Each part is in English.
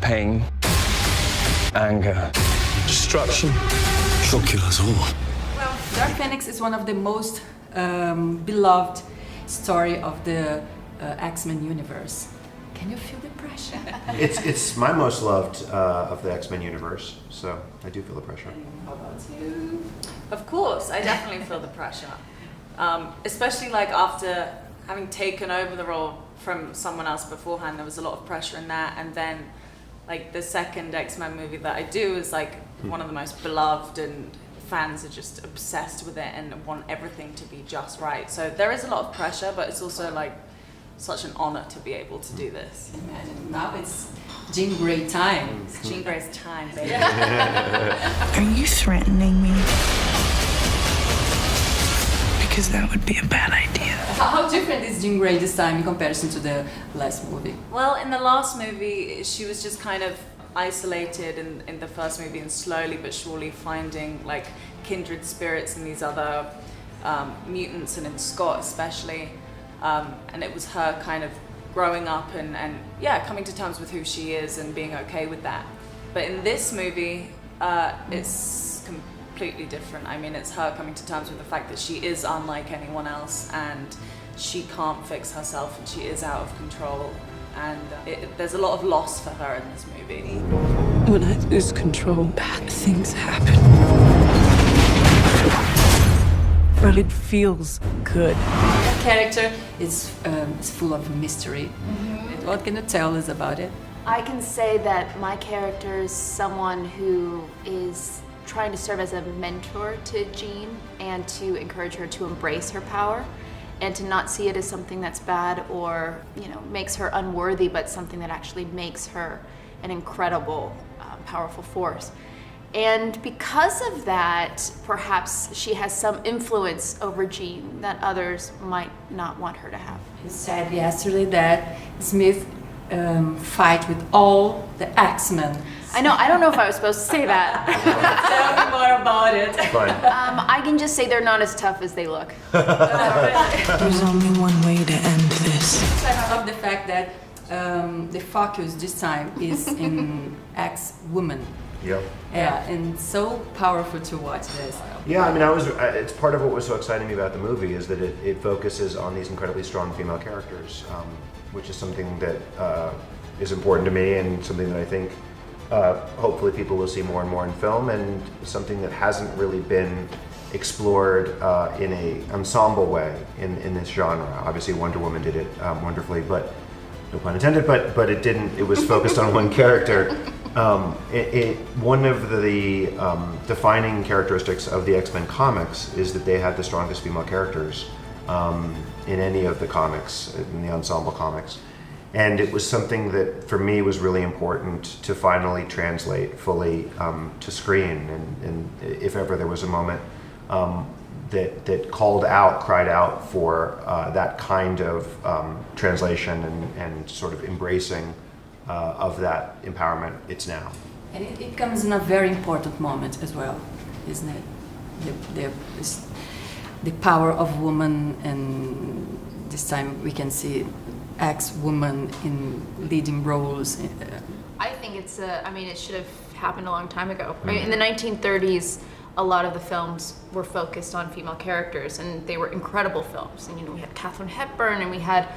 pain, anger, destruction. She'll kill us all. Well, Dark Phoenix is one of the most beloved story of the X-Men universe. Can you feel the pressure? It's my most loved of the X-Men universe, so I do feel the pressure. How about you? Of course, I definitely feel the pressure. Especially like after having taken over the role from someone else beforehand, there was a lot of pressure in that, and then like the second X-Men movie that I do is like one of the most beloved, and fans are just obsessed with it and want everything to be just right. So there is a lot of pressure, but it's also like such an honor to be able to do this. Imagine now it's Jean Grey time. It's Jean Grey's time, baby. Are you threatening me? Because that would be a bad idea. How different is Jean Grey this time in comparison to the last movie? Well, in the last movie, she was just kind of isolated in the first movie, and slowly but surely finding like kindred spirits in these other mutants, and in Scott especially. And it was her kind of growing up and yeah, coming to terms with who she is and being okay with that. But in this movie, it's completely different. I mean, it's her coming to terms with the fact that she is unlike anyone else, and she can't fix herself, and she is out of control. And there's a lot of loss for her in this movie. When I lose control, bad things happen. But it feels good. The character is full of mystery. What can you tell us about it? I can say that my character is someone who is trying to serve as a mentor to Jean and to encourage her to embrace her power and to not see it as something that's bad or, you know, makes her unworthy, but something that actually makes her an incredible, powerful force. And because of that, perhaps she has some influence over Jean that others might not want her to have. You said yesterday that Smith fight with all the X-Men. I know, I don't know if I was supposed to say that. Tell me more about it. Fine. I can just say they're not as tough as they look. There's only one way to end this. I love the fact that the focus this time is in X-Woman. Yep. Yeah, and so powerful to watch this. Yeah, I mean, it's part of what was so exciting me about the movie is that it focuses on these incredibly strong female characters, which is something that is important to me and something that I think hopefully people will see more and more in film, and something that hasn't really been explored in a ensemble way in this genre. Obviously Wonder Woman did it wonderfully, but no pun intended, but it didn't, it was focused on one character. One of the defining characteristics of the X-Men comics is that they had the strongest female characters in any of the comics, in the ensemble comics. And it was something that for me was really important to finally translate fully to screen. And if ever there was a moment that cried out for that kind of translation and sort of embracing of that empowerment, it's now. And it comes in a very important moment as well, isn't it? The power of woman, and this time we can see ex-woman in leading roles. I think it should have happened a long time ago. I mean, in the 1930s, a lot of the films were focused on female characters, and they were incredible films. And we had Katharine Hepburn, and we had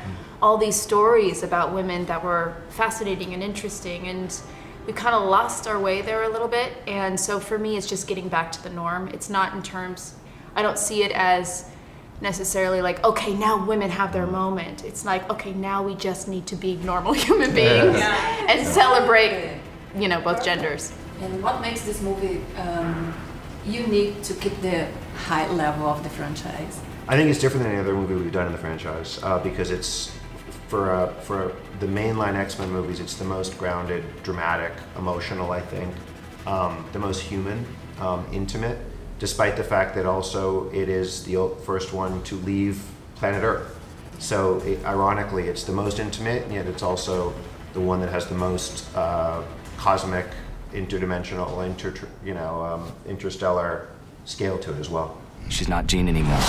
all these stories about women that were fascinating and interesting, and we kind of lost our way there a little bit. And so for me, it's just getting back to the norm. It's not in terms, I don't see it as necessarily like, okay, now women have their moment. It's like, okay, now we just need to be normal human beings and celebrate, both genders. And what makes this movie unique to keep the high level of the franchise? I think it's different than any other movie we've done in the franchise because it's for the mainline X-Men movies, it's the most grounded, dramatic, emotional, I think, the most human, intimate, despite the fact that also it is the first one to leave planet Earth. So ironically, it's the most intimate, and yet it's also the one that has the most cosmic, interdimensional, interstellar scale to it as well. She's not Jean anymore.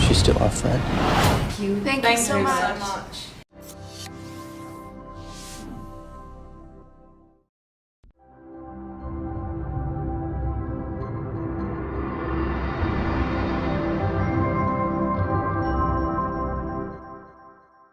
She's still our friend. Thank you so much.